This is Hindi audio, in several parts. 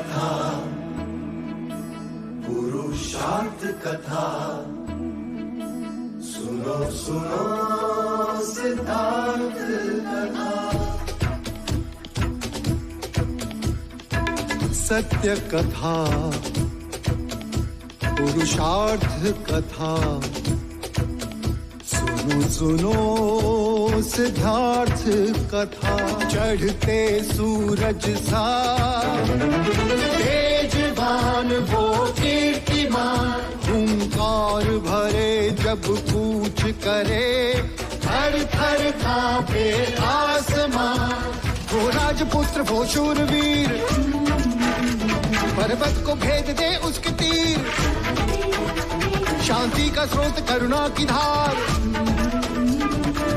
कथा, पुरुषार्थ कथा, सुनो सुनो सिद्धार्थ कथा। सत्य कथा, पुरुषार्थ कथा, सुनो सुनो सिद्धार्थ कथा। चढ़ते सूरज सा तेजवान वो कीर्तिमान, हुंकार भरे जब कूच करे, थर थर कांपे आसमान। वो राजपुत्र वो शूरवीर, पर्वत को भेद दे उसके तीर, शांति का स्रोत करुणा की धार,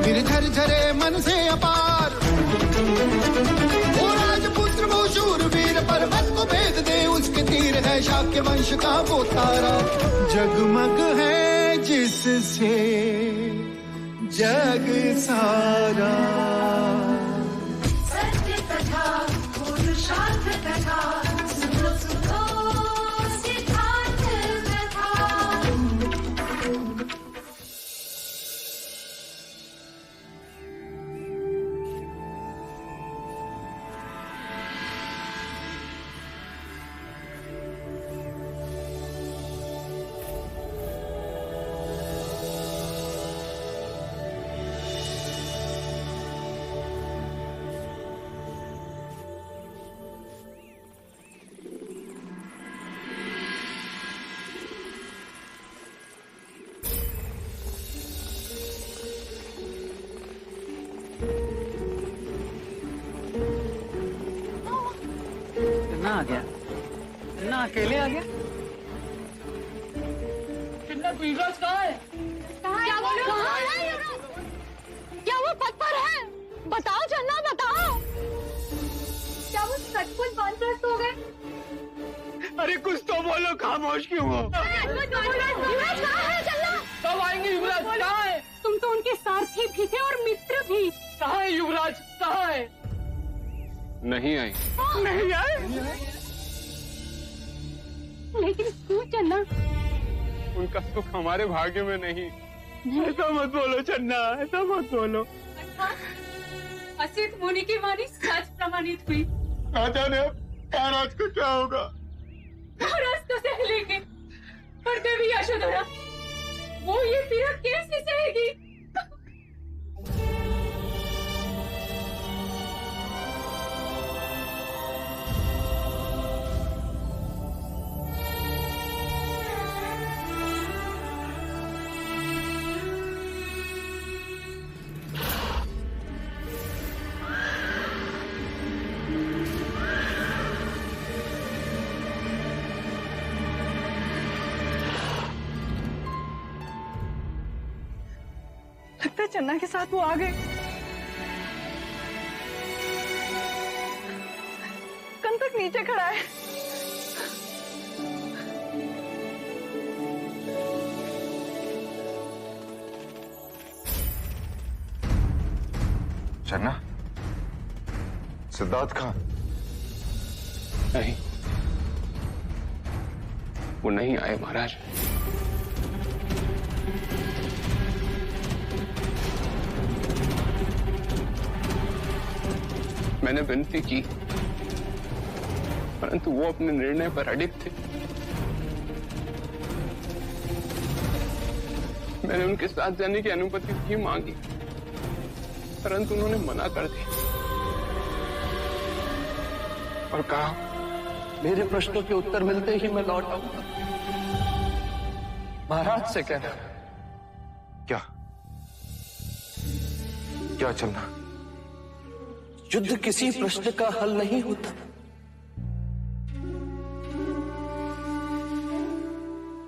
निर्झर झरे मन से अपार। वो राजपुत्र वो शूरवीर, पर्वत को भेद दे उसके तीर, है शाक्य वंश का वो तारा, जगमग है जिससे जग सारा। सत्य कथा, पुरुषार्थ कथा, सुनो सुनो सिद्धार्थ कथा। आ गया ना, अकेले आ गया। कितना युवराज कहाँ है? क्या वो पद पर है? बताओ चन्ना बताओ। क्या वो सचमुच वानप्रस्थ हो गए? अरे कुछ तो बोलो, खामोश क्यों हो? युवराज कहाँ है चन्ना? कब आएंगे युवराज? कहाँ है? तुम तो उनके सारथी भी थे और मित्र भी। कहाँ है युवराज? कहाँ है? नहीं आई। नहीं आए? लेकिन क्यों चन्ना? उनका सुख हमारे भाग्य में नहीं। ऐसा मत बोलो चन्ना, ऐसा मत बोलो। असित मुनि की वाणी सच प्रमाणित हुई। ना जाने अब महाराज को क्या होगा। महाराज तो सह लेंगे, पर देवी यशोधरा वो ये पीड़ा कैसे सहेगी? लगता है चन्ना के साथ वो आ गए। कंतक नीचे खड़ा है। चन्ना, सिद्धार्थ कहाँ? नहीं, वो नहीं आए महाराज। मैंने विनती की, परंतु वो अपने निर्णय पर अडिग थे। मैंने उनके साथ जाने की अनुमति भी मांगी, परंतु उन्होंने मना कर दी और कहा, मेरे प्रश्नों के उत्तर मिलते ही मैं लौट आऊंगा। महाराज से कहना। क्या क्या चलना? युद्ध किसी प्रश्न का हल नहीं होता।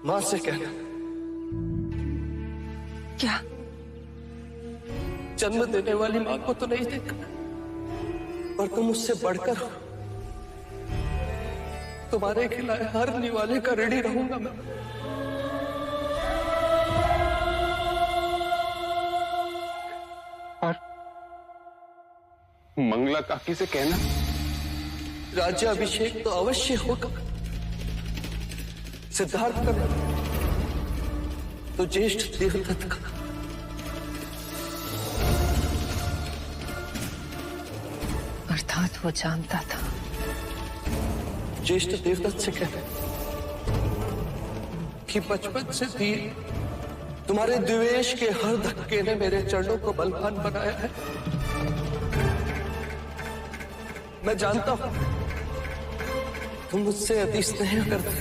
मां से कहना। क्या? जन्म देने वाली मां को तो नहीं देखा, पर तुम उससे बढ़कर हो। तुम्हारे खिलाए हर निवाले का ऋणी रहूंगा मैं। और मंगला काकी से कहना राज्याभिषेक तो अवश्य होगा। सिद्धार्थ का तो ज्येष्ठ देवदत्त का। अर्थात वो जानता था। ज्येष्ठ देवदत्त से कहते कि बचपन से भी तुम्हारे द्वेष के हर धक्के ने मेरे चरणों को बलवान बनाया है। मैं जानता हूं तुम मुझसे अति स्नेह करते हो।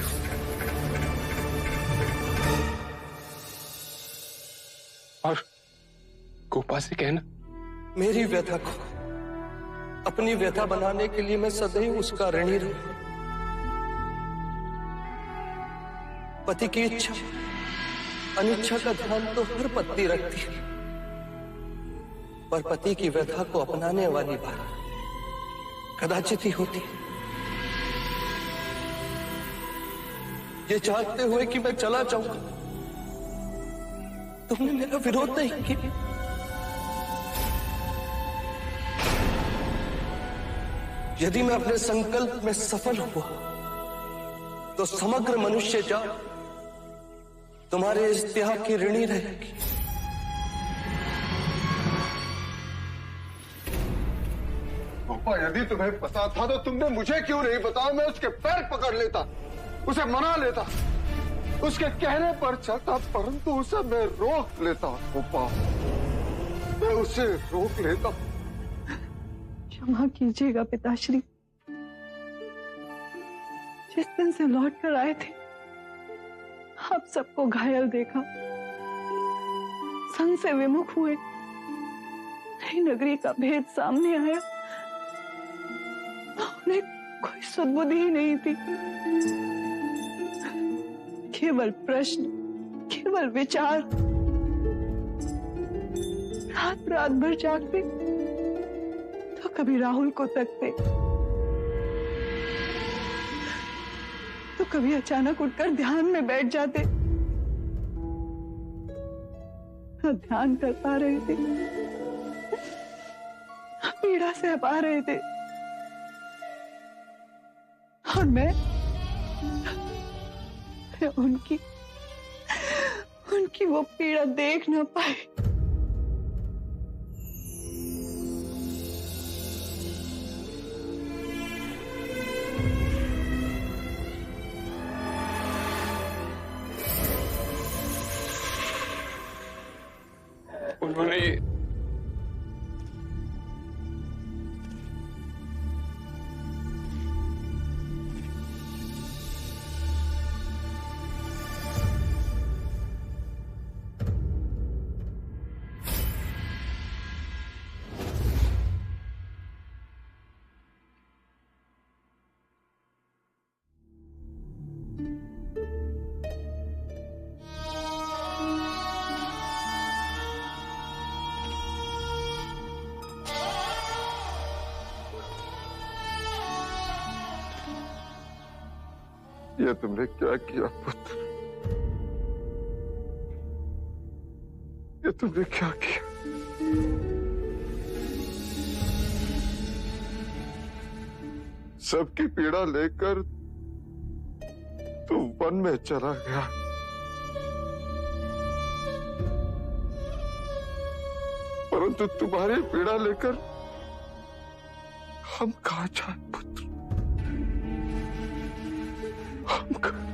और गोपा से कहना, मेरी व्यथा को अपनी व्यथा बनाने के लिए मैं सदैव उसका ऋणी रहूं। पति की इच्छा अनिच्छा का ध्यान तो हर पत्नी रखती है, पर पति की व्यथा को अपनाने वाली बात कदाचित ही होती है। ये चाहते हुए कि मैं चला जाऊंगा, तुमने मेरा विरोध नहीं किया। यदि मैं अपने संकल्प में सफल हुआ तो समग्र मनुष्य जात तुम्हारे इस त्याग की ऋणी रहेगी। गोपा, यदि तुम्हें पता था तो तुमने मुझे क्यों नहीं बताया? मैं उसके पैर पकड़ लेता, उसे मना लेता, उसके कहने पर चलता, परंतु उसे मैं रोक लेता। गोपा, मैं उसे रोक लेता। क्षमा कीजिएगा पिताश्री। जिस दिन से लौट कर आए थे, आप सबको घायल देखा, संग से विमुख हुए, नई नगरी का भेद सामने आया, उन्हें कोई सुधबुद्धि ही नहीं थी। केवल प्रश्न, केवल विचार। रात भर जागते तो कभी राहुल को तकते, तो कभी अचानक उठकर ध्यान में बैठ जाते। न ध्यान कर पा रहे थे, पीड़ा सह पा रहे थे, और मैं उनकी वो पीड़ा देख न पाई। उन्होंने ये तुमने क्या किया पुत्र? ये तुमने क्या किया? सबकी पीड़ा लेकर तू वन में चला गया, परंतु तुम्हारी पीड़ा लेकर हम कहां जाए पुत्र? हम कहां?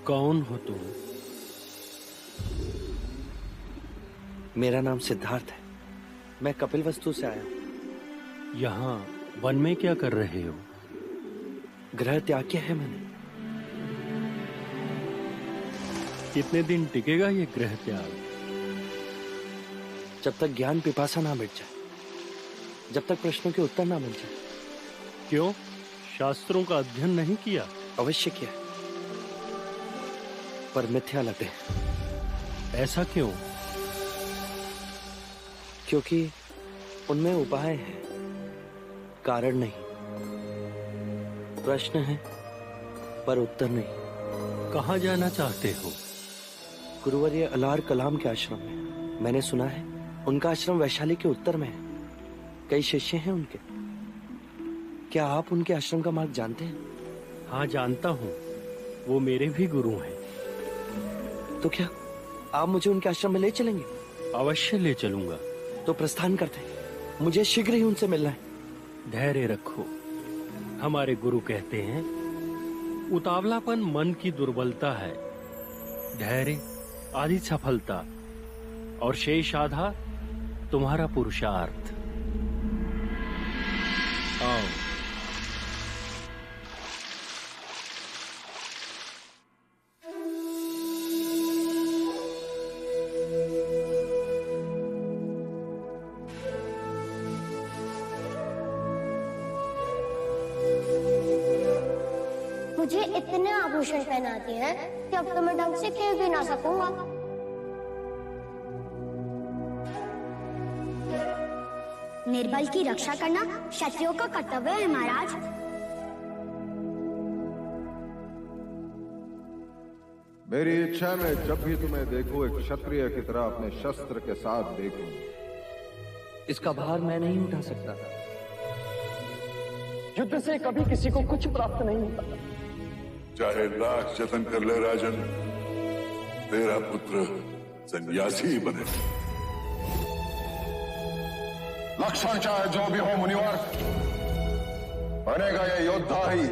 कौन हो तुम? मेरा नाम सिद्धार्थ है। मैं कपिलवस्तु से आया हूं। यहाँ वन में क्या कर रहे हो? ग्रह त्याग किया है मैंने। कितने दिन टिकेगा ये ग्रह त्याग? जब तक ज्ञान पिपासा ना मिट जाए, जब तक प्रश्नों के उत्तर ना मिल जाए। क्यों, शास्त्रों का अध्ययन नहीं किया? अवश्य किया, पर मिथ्या लगे। ऐसा क्यों? क्योंकि उनमें उपाय हैं, कारण नहीं। प्रश्न है पर उत्तर नहीं। कहाँ जाना चाहते हो? गुरुवर्य अलार कलाम के आश्रम में। मैंने सुना है उनका आश्रम वैशाली के उत्तर में है। कई शिष्य हैं उनके। क्या आप उनके आश्रम का मार्ग जानते हैं? हाँ, जानता हूँ। वो मेरे भी गुरु हैं। तो क्या आप मुझे उनके आश्रम में ले चलेंगे? अवश्य ले चलूंगा। तो प्रस्थान करते हैं। मुझे शीघ्र ही उनसे मिलना है। धैर्य रखो। हमारे गुरु कहते हैं, उतावलापन मन की दुर्बलता है, धैर्य आदि सफलता, और शेष आधा तुम्हारा पुरुषार्थ। आओ। मुझे इतने आभूषण पहनाते हैं कि अब तो मैं ढंग से खेल भी ना सकूंगा। निर्बल की रक्षा करना क्षत्रियों का कर्तव्य है महाराज। मेरी इच्छा में जब भी तुम्हें देखूं एक क्षत्रिय की तरह अपने शस्त्र के साथ देखूं। इसका भार मैं नहीं उठा सकता। युद्ध से कभी किसी को कुछ प्राप्त नहीं होता। चाहे लाख जतन कर ले राजन, तेरा पुत्र सन्यासी ही बने। लक्षण चाहे जो भी हो मुनिवर, बनेगा ये योद्धा ही,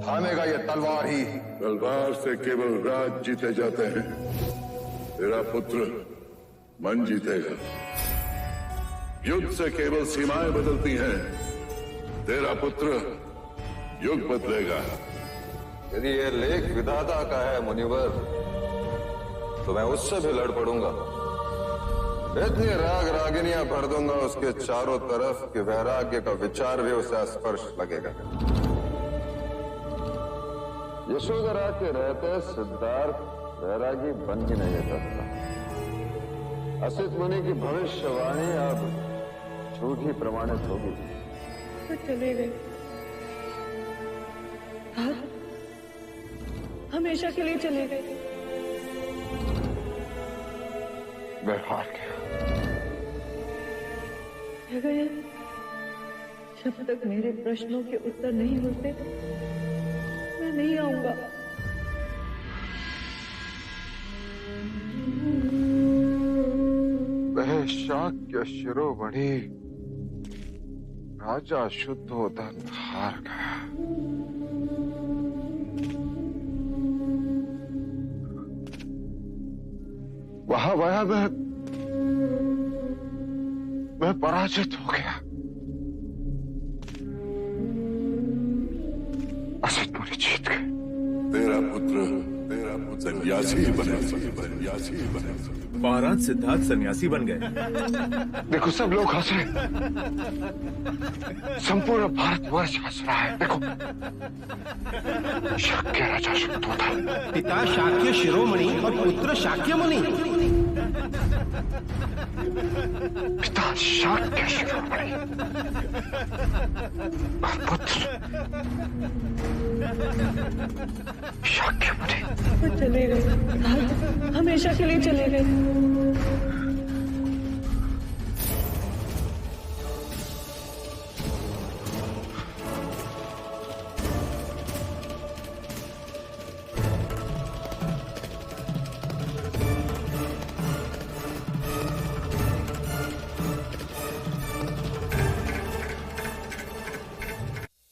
थामेगा ये तलवार ही। तलवार से केवल राज जीते जाते हैं, तेरा पुत्र मन जीतेगा। युद्ध से केवल सीमाएं बदलती हैं, तेरा पुत्र युग बदलेगा। यदि ये लेख विधाता का है मुनिवर, तो मैं उससे भी लड़ पड़ूंगा। इतनी राग रागिनियां भर दूंगा उसके चारों तरफ कि वैराग्य का विचार भी उसे स्पर्श लगेगा। यशोधरा के रहते सिद्धार्थ वैरागी बन ही नहीं सकता। असित मुनि की भविष्यवाणी अब झूठी प्रमाणित होगी। तो चले गए। हाँ? हमेशा के लिए चले गए। मैं हार गया। जब तक मेरे प्रश्नों के उत्तर नहीं होते, मैं नहीं आऊंगा। वह शाक्य शिरोमणि राजा शुद्धोदन हार गया। वहां मैं पराजित हो गया। असित मुनि जीत गए। तेरा पुत्र सन्यासी बने। महाराज सिद्धार्थ सन्यासी बन गए। देखो सब लोग हंस रहे। संपूर्ण भारतवर्ष हंस रहा है। देखो शाक्य राजा शुद्धोदन, पिता शाक्य शिरोमणि और पुत्र शाक्य मुनि। पिता शाक्य शिरोमणि और पुत्र शाक्य मुनि। वो चले गए। हमेशा के लिए चले गए।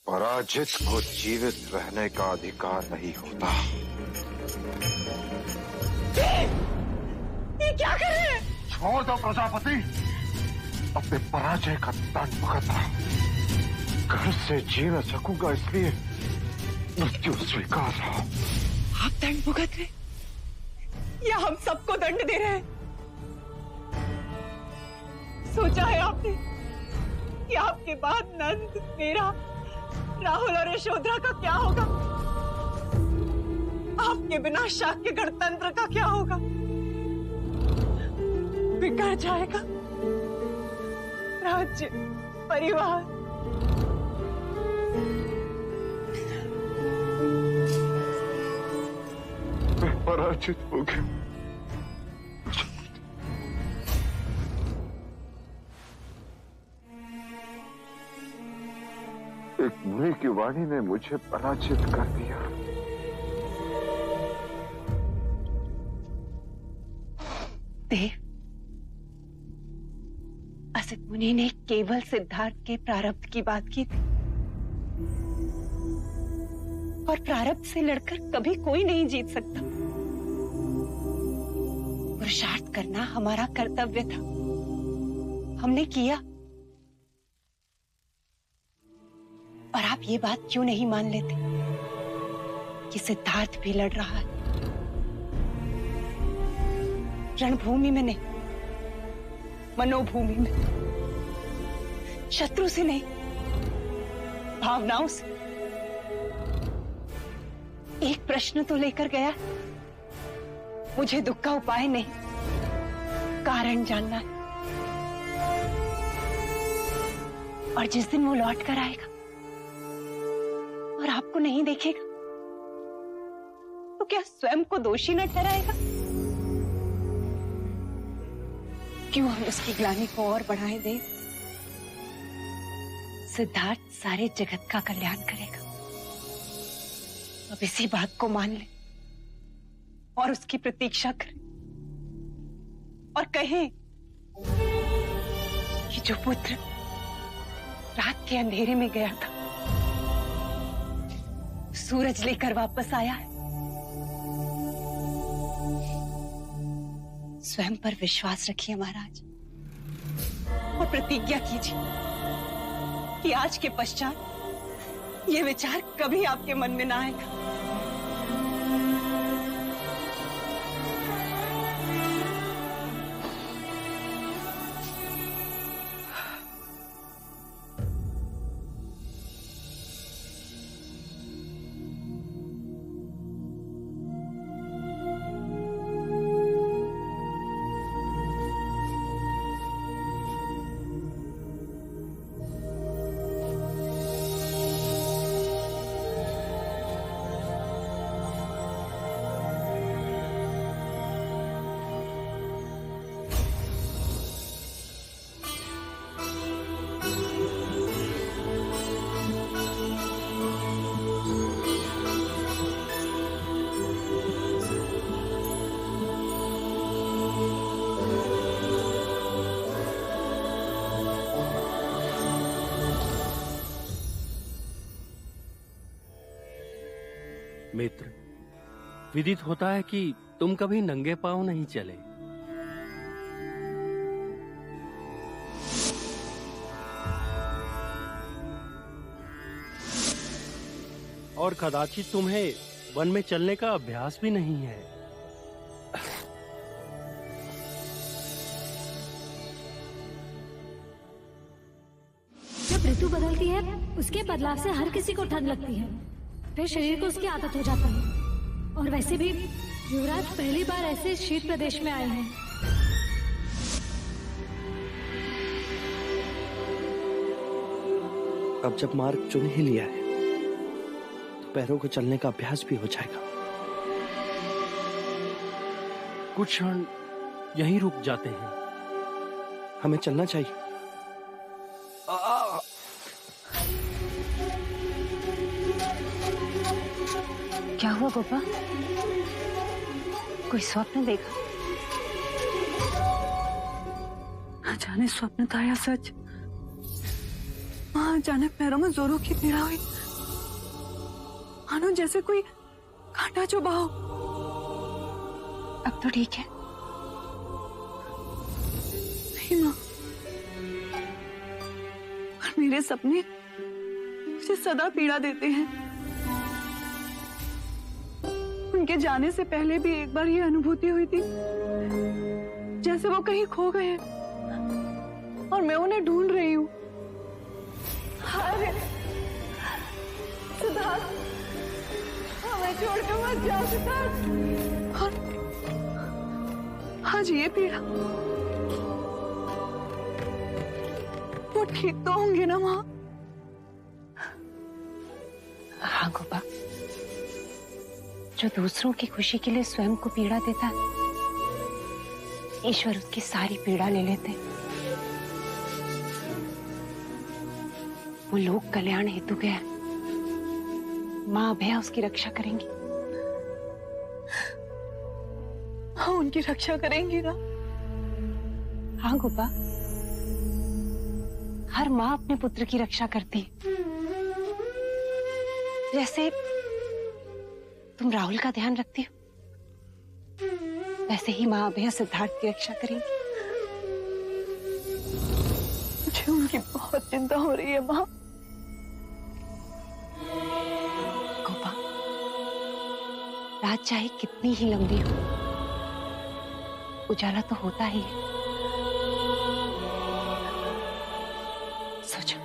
पराजित को जीवित रहने का अधिकार नहीं होता। ये क्या कर रहे हैं? छोड़ दो प्रजापति, अपने पराजय का दंड भुगत रहा हूं। घर से जी न सकूंगा इसलिए मृत्यु स्वीकार रहा हूं। आप दंड भुगत रहे या हम सबको दंड दे रहे हैं? सोचा है आपने कि आपके बाद नंद, मेरा, राहुल और यशोधरा का क्या होगा? आपके बिना शाक्य गणतंत्र का क्या होगा? बिगड़ जाएगा राज्य, परिवार। मैं पराजित हो गया। एक मुनि की वाणी ने मुझे पराजित कर दिया। देव, असित मुनि ने केवल सिद्धार्थ के प्रारब्ध की बात की थी, और प्रारब्ध से लड़कर कभी कोई नहीं जीत सकता। पुरुषार्थ करना हमारा कर्तव्य था, हमने किया। और आप ये बात क्यों नहीं मान लेते कि सिद्धार्थ भी लड़ रहा है, रणभूमि में नहीं, मनोभूमि में, शत्रु से नहीं, भावनाओं से। एक प्रश्न तो लेकर गया, मुझे दुख का उपाय नहीं, कारण जानना है। और जिस दिन वो लौट कर आएगा और आपको नहीं देखेगा, तो क्या स्वयं को दोषी न ठहराएगा? क्यों हम उसकी ग्लानि को और बढ़ाएं दें? सिद्धार्थ सारे जगत का कल्याण करेगा। अब इसी बात को मान ले और उसकी प्रतीक्षा करें और कहें कि जो पुत्र रात के अंधेरे में गया था, सूरज लेकर वापस आया है। स्वयं पर विश्वास रखिए महाराज, और प्रतिज्ञा कीजिए कि आज के पश्चात ये विचार कभी आपके मन में ना आएगा। मित्र, विदित होता है कि तुम कभी नंगे पांव नहीं चले। और कदाचित तुम्हें वन में चलने का अभ्यास भी नहीं है। जब ऋतु बदलती है, उसके बदलाव से हर किसी को ठंड लगती है, फिर शरीर को उसकी आदत हो जाती है। और वैसे भी युवराज पहली बार ऐसे शीत प्रदेश में आए हैं। अब जब मार्ग चुन ही लिया है, तो पैरों को चलने का अभ्यास भी हो जाएगा। कुछ क्षण यहीं रुक जाते हैं। हमें चलना चाहिए। क्या हुआ गोपा? कोई स्वप्न देखा? न जाने स्वप्न था या सच। वहां अचानक पैरों में जोरों की पीड़ा हुई, मानो जैसे कोई कांटा चुभा हो। अब तो ठीक है? थी माँ, और मेरे सपने मुझे सदा पीड़ा देते हैं। उनके जाने से पहले भी एक बार ये अनुभूति हुई थी जैसे वो कहीं खो गए हैं और मैं उन्हें ढूंढ रही हूँ। अरे सिद्धार्थ, हमें छोड़कर मत जाओ सिद्धार्थ। और आज ये पीड़ा, वो ठीक तो होंगे ना माँ? हाँ गोपा, जो दूसरों की खुशी के लिए स्वयं को पीड़ा देता है, ईश्वर उसकी सारी पीड़ा ले लेते हैं। वो लोक कल्याण हेतु गया, माँ अभया उसकी रक्षा करेंगी। हाँ, उनकी रक्षा करेंगी ना? हाँ गोपा, हर माँ अपने पुत्र की रक्षा करती है। जैसे तुम राहुल का ध्यान रखती हो, वैसे ही माँ अभया सिद्धार्थ की रक्षा करेंगी। मुझे उनकी बहुत चिंता हो रही है माँ। गोपा, रात चाहे कितनी ही लंबी हो, उजाला तो होता ही है। सोचो।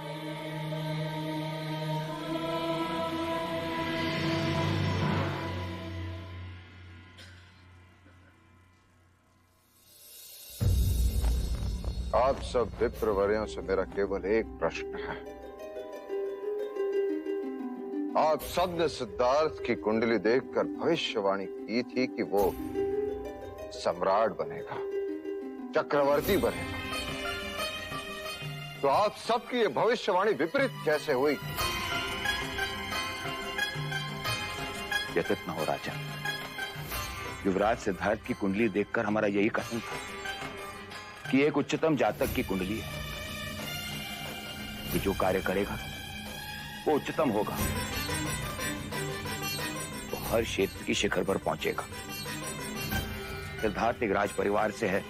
आप सब विप्रवर्यों से मेरा केवल एक प्रश्न है। आप सब ने सिद्धार्थ की कुंडली देखकर भविष्यवाणी की थी कि वो सम्राट बनेगा, चक्रवर्ती बनेगा। तो आप सबकी ये भविष्यवाणी विपरीत कैसे हुई? व्यथित न हो राजा। युवराज सिद्धार्थ की कुंडली देखकर हमारा यही कथन था कि एक उच्चतम जातक की कुंडली है कि जो कार्य करेगा वो उच्चतम होगा, तो हर क्षेत्र की शिखर पर पहुंचेगा। सिद्धार्थ एक राज परिवार से है,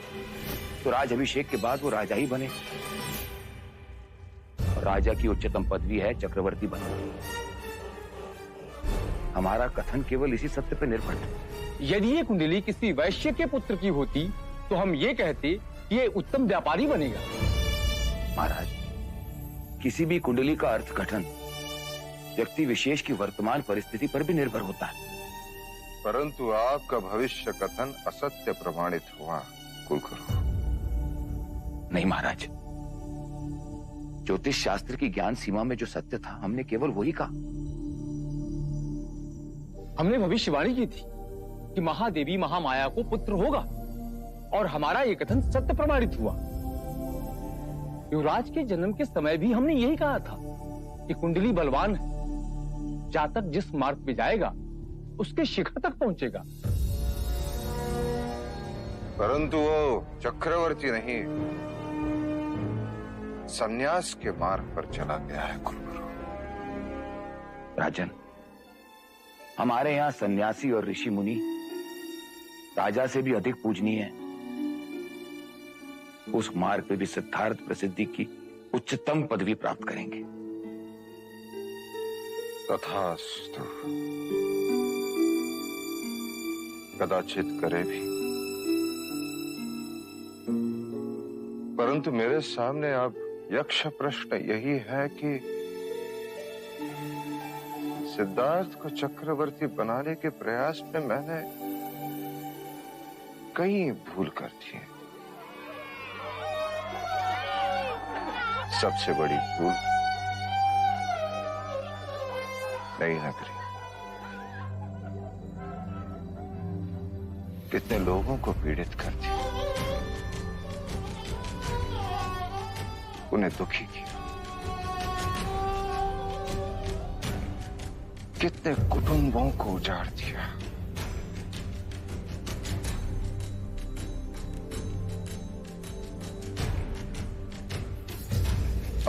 तो राज अभिषेक के बाद वो राजा ही बनेगा। और राजा की उच्चतम पदवी है चक्रवर्ती बनना। हमारा कथन केवल इसी सत्य पर निर्भर है। यदि ये कुंडली किसी वैश्य के पुत्र की होती तो हम ये कहते कि ये उत्तम व्यापारी बनेगा। महाराज, किसी भी कुंडली का अर्थघटन व्यक्ति विशेष की वर्तमान परिस्थिति पर भी निर्भर होता है। परंतु आपका भविष्य कथन असत्य प्रमाणित हुआ कुलगुरु। नहीं महाराज, ज्योतिष शास्त्र की ज्ञान सीमा में जो सत्य था, हमने केवल वही कहा। हमने भविष्यवाणी की थी कि महादेवी महामाया को पुत्र होगा, और हमारा ये कथन सत्य प्रमाणित हुआ। युवराज के जन्म के समय भी हमने यही कहा था कि कुंडली बलवान है, जातक जिस मार्ग पे जाएगा उसके शिखर तक पहुंचेगा। परंतु वो चक्रवर्ती नहीं, संन्यास के मार्ग पर चला गया है कुलगुरु। राजन, हमारे यहाँ सन्यासी और ऋषि मुनि राजा से भी अधिक पूजनीय है। उस मार्ग पे भी सिद्धार्थ प्रसिद्धि की उच्चतम पदवी प्राप्त करेंगे। तथास्तु, कदाचित करे भी। परंतु मेरे सामने अब यक्ष प्रश्न यही है कि सिद्धार्थ को चक्रवर्ती बनाने के प्रयास में मैंने कई भूल कर दी है। सबसे बड़ी भूल नई नगरी। कितने लोगों को पीड़ित कर दिया, उन्हें दुखी किया, कितने कुटुंबों को उजाड़ दिया।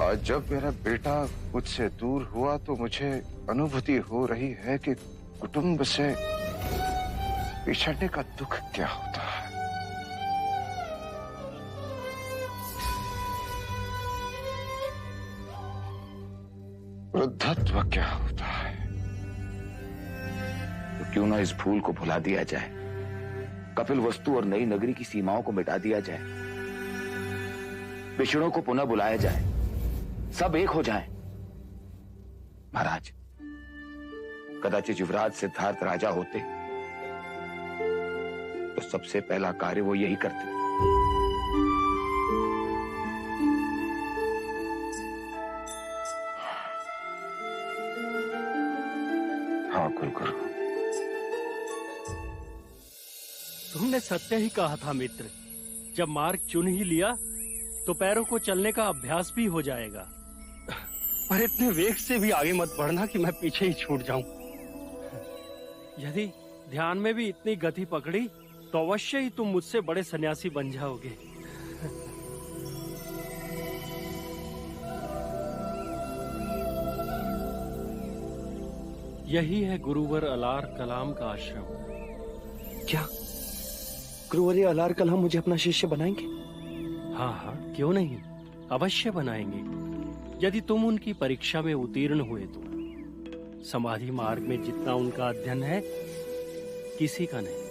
आज जब मेरा बेटा मुझसे दूर हुआ तो मुझे अनुभूति हो रही है कि कुटुंब से बिछड़ने का दुख क्या होता है। वृद्धत्व क्या होता है? तो क्यों ना इस भूल को भुला दिया जाए, कपिल वस्तु और नई नगरी की सीमाओं को मिटा दिया जाए, पिछड़ों को पुनः बुलाया जाए, सब एक हो जाएं। महाराज, कदाचित युवराज सिद्धार्थ राजा होते तो सबसे पहला कार्य वो यही करते। हाँ कुलगुरु, तुमने सत्य ही कहा था मित्र। जब मार्ग चुन ही लिया तो पैरों को चलने का अभ्यास भी हो जाएगा। पर इतने वेग से भी आगे मत बढ़ना कि मैं पीछे ही छूट जाऊं। यदि ध्यान में भी इतनी गति पकड़ी तो अवश्य ही तुम मुझसे बड़े सन्यासी बन जाओगे। यही है गुरुवर अलार कलाम का आश्रम। क्या गुरुवर अलार कलाम मुझे अपना शिष्य बनाएंगे? हाँ हाँ, क्यों नहीं, अवश्य बनाएंगे। यदि तुम उनकी परीक्षा में उत्तीर्ण हुए तो। समाधि मार्ग में जितना उनका अध्ययन है किसी का नहीं।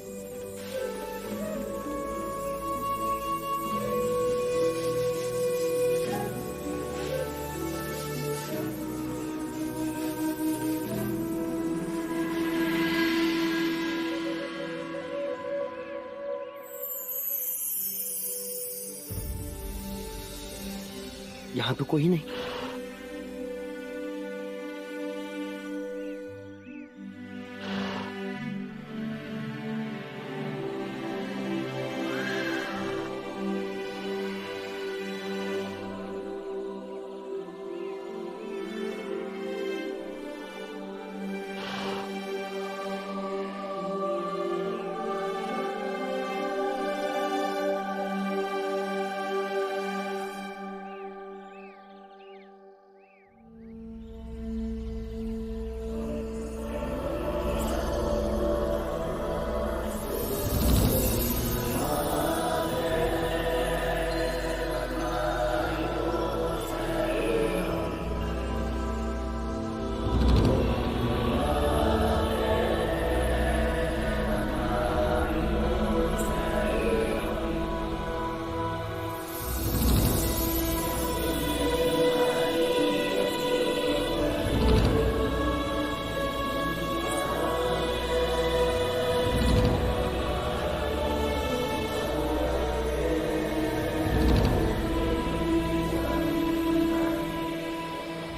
यहां तो कोई नहीं।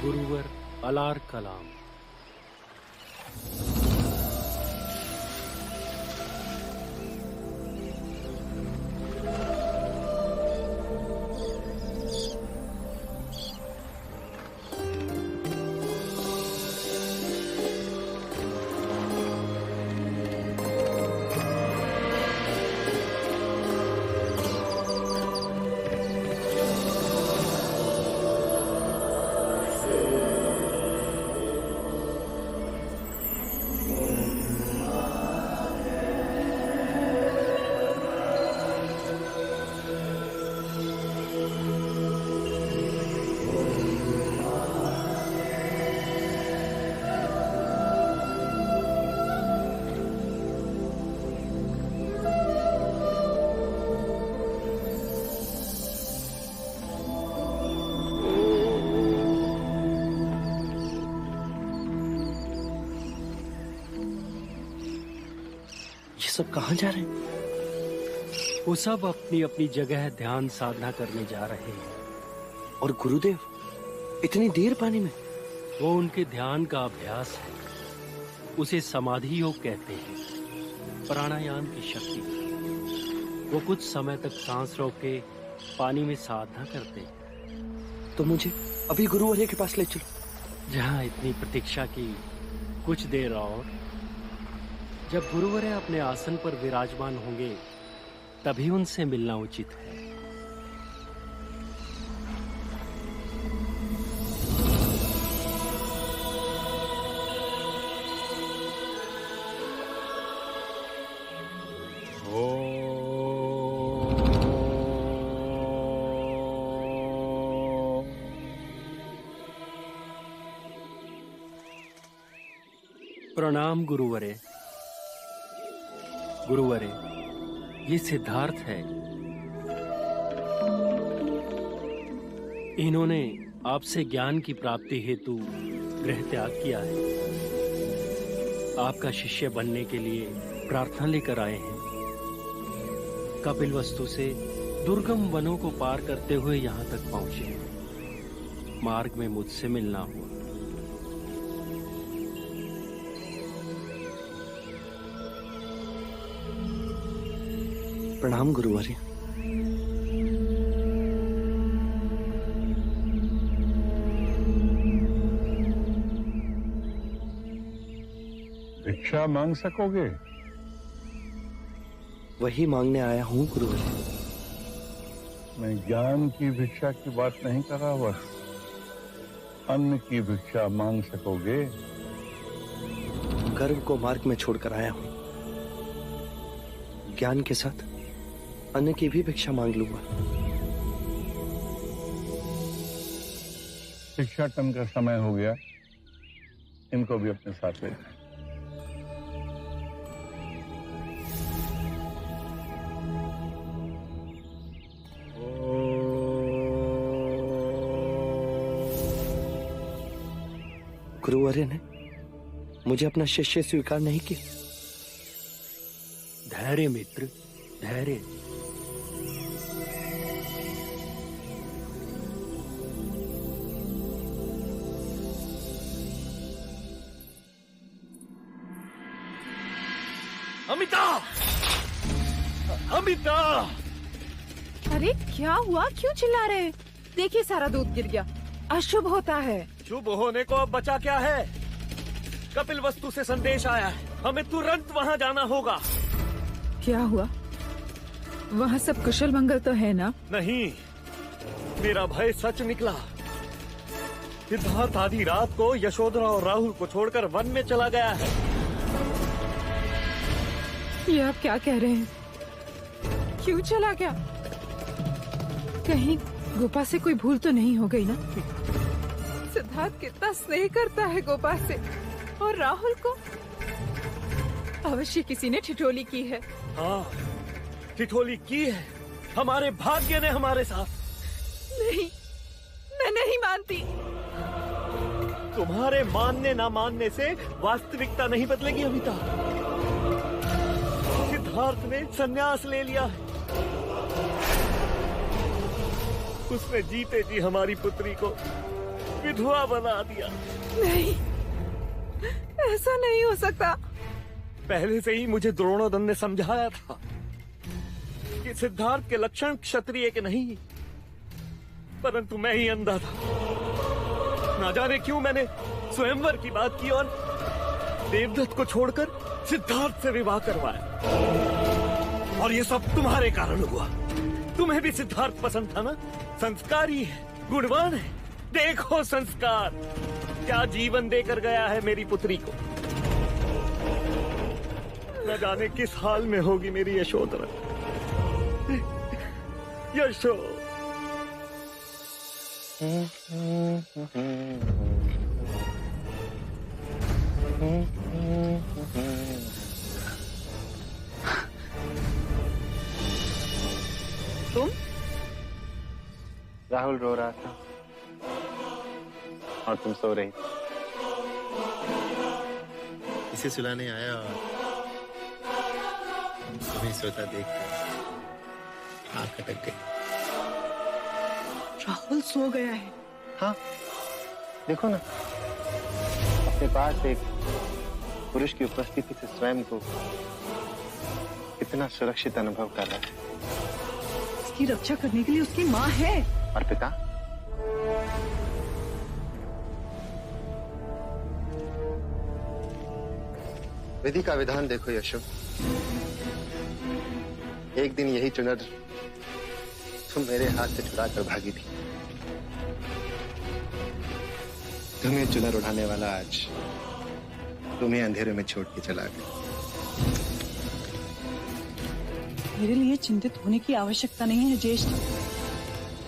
गुरुवर अलार कलाम। सब कहाँ जा रहे हैं? वो सब अपनी अपनी जगह ध्यान साधना करने जा रहे हैं। और गुरुदेव इतनी देर पानी में? वो उनके ध्यान का अभ्यास है, उसे समाधि योग कहते हैं। प्राणायाम की शक्ति। वो कुछ समय तक सांस रोक के पानी में साधना करते हैं। तो मुझे अभी गुरुवर के पास ले चलो। जहाँ इतनी प्रतीक्षा की, कुछ देर और। जब गुरुवर अपने आसन पर विराजमान होंगे तभी उनसे मिलना उचित है। प्रणाम गुरुवरे। गुरुवरे, ये सिद्धार्थ है। इन्होंने आपसे ज्ञान की प्राप्ति हेतु गृह त्याग किया है। आपका शिष्य बनने के लिए प्रार्थना लेकर आए हैं। कपिलवस्तु से दुर्गम वनों को पार करते हुए यहाँ तक पहुंचे। मार्ग में मुझसे मिलना हुआ। प्रणाम गुरुवर्य। भिक्षा मांग सकोगे? वही मांगने आया हूँ गुरुवर्य। मैं ज्ञान की भिक्षा की बात नहीं कर रहा, बस अन्न की भिक्षा मांग सकोगे? गर्व को मार्ग में छोड़कर आया हूँ। ज्ञान के साथ अन्न की भी भिक्षा मांग लूंगा। भिक्षाटन का समय हो गया, इनको भी अपने साथ ले जाएं। गुरुवर्य ने मुझे अपना शिष्य स्वीकार नहीं किया। धैर्य मित्र, धैर्य। अमिता! अमिता! अरे क्या हुआ? क्यों चिल्ला रहे हैं? देखिए सारा दूध गिर गया। अशुभ होता है। शुभ होने को अब बचा क्या है? कपिलवस्तु से संदेश आया है, हमें तुरंत वहाँ जाना होगा। क्या हुआ? वहाँ सब कुशल मंगल तो है ना? नहीं, मेरा भय सच निकला। सिद्धार्थ आधी रात को यशोधरा और राहुल को छोड़कर वन में चला गया है। ये आप क्या कह रहे हैं? क्यों चला गया? कहीं गोपा से कोई भूल तो नहीं हो गई ना? सिद्धार्थ कितना स्नेह करता है गोपा से, और राहुल को अवश्य किसी ने ठिठोली की है। हाँ, ठिठोली की है। हमारे भाग्य ने हमारे साथ। नहीं, मैं नहीं मानती। तुम्हारे मानने ना मानने से वास्तविकता नहीं बदलेगी अमिता। सिद्धार्थ ने संन्यास ले लिया है। उसने जीते जी हमारी पुत्री को विधवा बना दिया। नहीं, ऐसा नहीं हो सकता। पहले से ही मुझे द्रोणोदन ने समझाया था कि सिद्धार्थ के लक्षण क्षत्रिय के नहीं, परंतु मैं ही अंधा था। ना जाने क्यों मैंने स्वयंवर की बात की और देवदत्त को छोड़कर सिद्धार्थ से विवाह करवाया। और ये सब तुम्हारे कारण हुआ। तुम्हें भी सिद्धार्थ पसंद था ना? संस्कारी है, गुणवान है। देखो संस्कार क्या जीवन देकर गया है मेरी पुत्री को। न जाने किस हाल में होगी मेरी यशोधरा। यशो। तुम? राहुल रो रहा था और तुम सो रही। इसे सुलाने आया और तुम्हें सोता देखकर आंख अटक गई। राहुल सो गया है। हाँ, देखो ना, अपने पास एक पुरुष की उपस्थिति से स्वयं को कितना सुरक्षित अनुभव कर रहा है। इसकी रक्षा करने के लिए उसकी माँ है। और पिता? विधि का विधान देखो यशो। एक दिन यही चुनर तुम मेरे हाथ से चुरा कर भागी थी। तुम्हें चुनर उठाने वाला आज तुम्हें अंधेरे में छोड़ के चला गया। मेरे लिए चिंतित होने की आवश्यकता नहीं है ज्येष्ठ।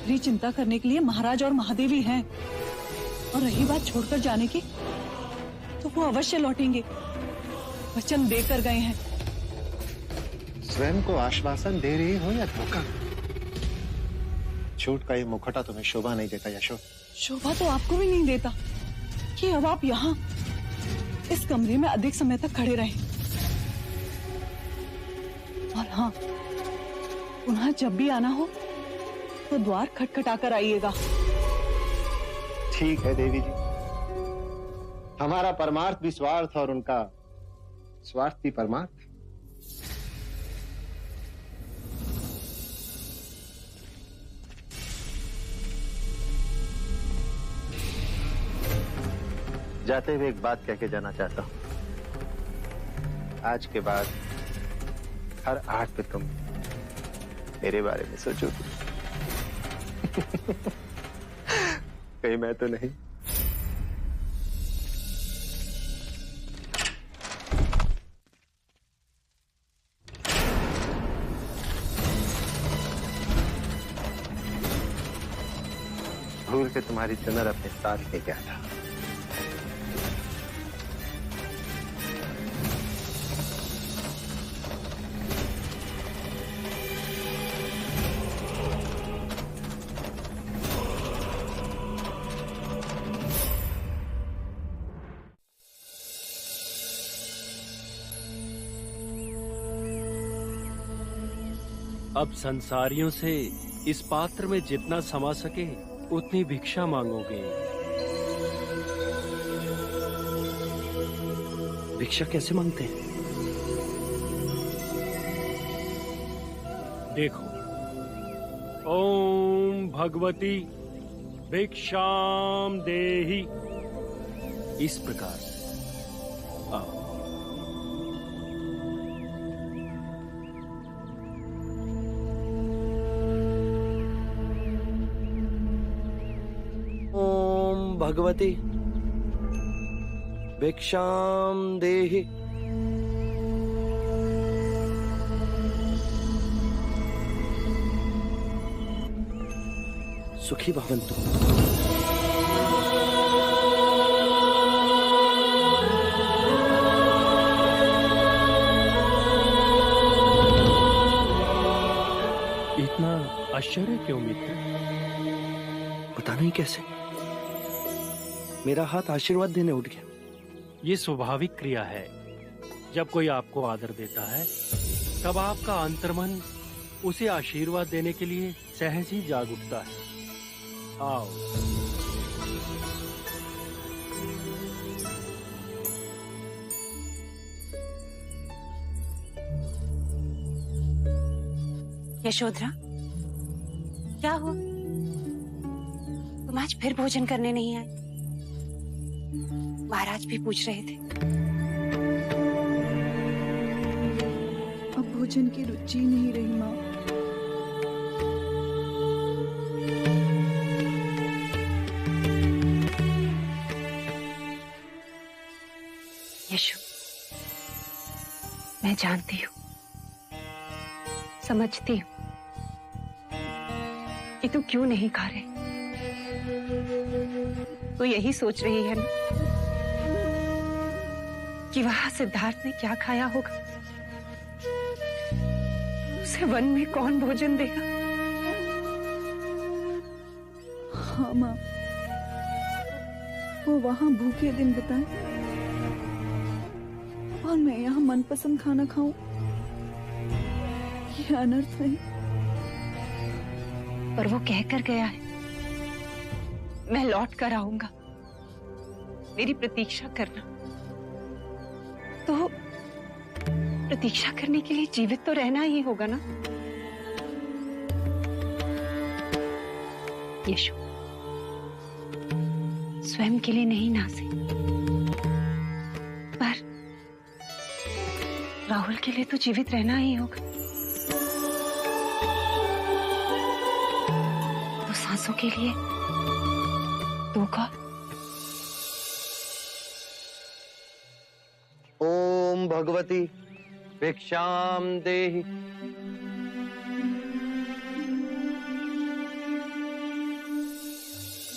मेरी चिंता करने के लिए महाराज और महादेवी हैं। और रही बात छोड़कर जाने की, तो वो अवश्य लौटेंगे। वचन देकर गए हैं। स्वयं को आश्वासन दे रही हो या धोखा? झूठ का ये मुखौटा तुम्हें शोभा नहीं देता यशो। शोभा तो आपको भी नहीं देता कि अब आप यहाँ इस कमरे में अधिक समय तक खड़े रहें। और हाँ, पुनः जब भी आना हो तो द्वार खटखटाकर आइएगा। ठीक है देवी जी, हमारा परमार्थ भी स्वार्थ और उनका स्वार्थ भी परमार्थ। जाते हुए एक बात कह के जाना चाहता हूं। आज के बाद हर आठ पे तुम मेरे बारे में सोचोगे। कहीं मैं तो नहीं? भूल के तुम्हारी चुनर अपने साथ ले गया था। अब संसारियों से इस पात्र में जितना समा सके उतनी भिक्षा मांगोगे। भिक्षा कैसे मांगते हैं? देखो, ओम भगवती भिक्षाम देहि, इस प्रकार आओ। भगवती भिक्षाम देहि। सुखी भवन्तु। इतना आश्चर्य क्यों मित्र? पता नहीं कैसे मेरा हाथ आशीर्वाद देने उठ गया। ये स्वाभाविक क्रिया है। जब कोई आपको आदर देता है तब आपका अंतर्मन उसे आशीर्वाद देने के लिए सहज ही जाग उठता है। आओ। यशोधरा, क्या हो? तुम आज फिर भोजन करने नहीं आए? महाराज भी पूछ रहे थे। अब भोजन की रुचि नहीं रही माँ। यशु, मैं जानती हूँ, समझती हूँ कि तू क्यों नहीं खा रहे। तू यही सोच रही है ना कि वहां सिद्धार्थ ने क्या खाया होगा, उसे वन में कौन भोजन देगा। हाँ माँ, वो वहां भूखे दिन बिताए और मैं यहाँ मनपसंद खाना खाऊं, ये अनर्थ नहीं। पर वो कहकर गया है, मैं लौट कर आऊंगा, मेरी प्रतीक्षा करना। तो प्रतीक्षा करने के लिए जीवित तो रहना ही होगा ना। यशु, स्वयं के लिए नहीं नासे, पर राहुल के लिए तो जीवित रहना ही होगा। तो सांसों के लिए दो का। ओम भगवती भिक्षाम देहि।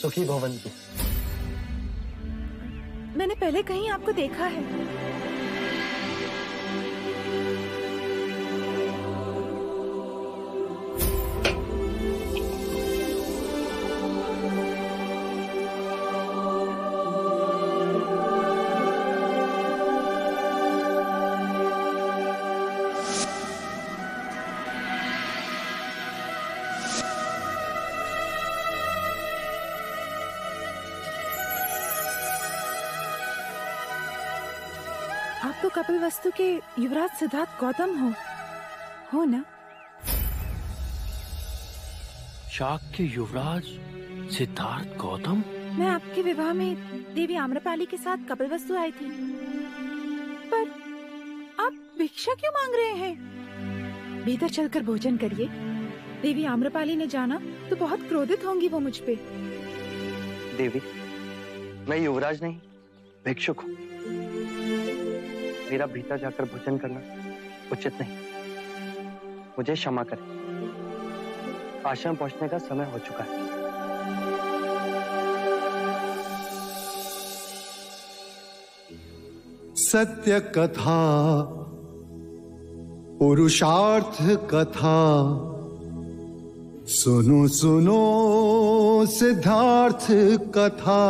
सुखी भवन्तु। मैंने पहले कहीं आपको देखा है। आप तो कपिलवस्तु के युवराज सिद्धार्थ गौतम हो ना? शाक्य युवराज सिद्धार्थ गौतम? मैं आपके विवाह में देवी आम्रपाली के साथ कपिलवस्तु आई थी, पर आप भिक्षा क्यों मांग रहे हैं? भीतर चलकर भोजन करिए। देवी आम्रपाली ने जाना तो बहुत क्रोधित होंगी वो मुझ पे। देवी, मैं युवराज नहीं, भिक्षुक हूँ। मेरा भीतर जाकर भोजन करना उचित नहीं। मुझे क्षमा करें। आश्रम पहुंचने का समय हो चुका है। सत्य कथा, पुरुषार्थ कथा, सुनो सुनो सिद्धार्थ कथा।